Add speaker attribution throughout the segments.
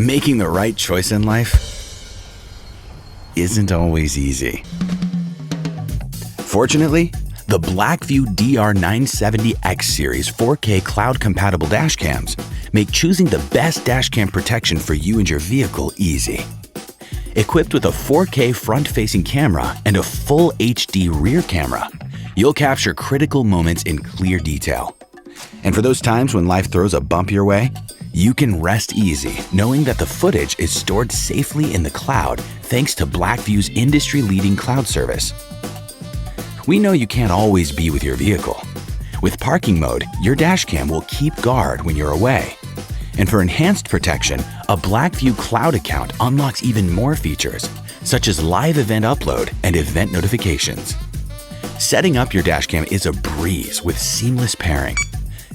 Speaker 1: Making the right choice in life isn't always easy. Fortunately, the BlackVue DR970X Series 4K cloud-compatible dashcams make choosing the best dashcam protection for you and your vehicle easy. Equipped with a 4K front-facing camera and a full HD rear camera, you'll capture critical moments in clear detail. And for those times when life throws a bump your way, you can rest easy knowing that the footage is stored safely in the cloud thanks to BlackVue's industry-leading cloud service. We know you can't always be with your vehicle. With parking mode, your dashcam will keep guard when you're away. And for enhanced protection, a BlackVue cloud account unlocks even more features, such as live event upload and event notifications. Setting up your dashcam is a breeze with seamless pairing.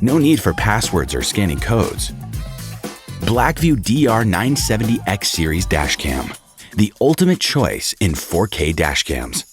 Speaker 1: No need for passwords or scanning codes. BlackVue DR970X Series Dashcam, the ultimate choice in 4K dashcams.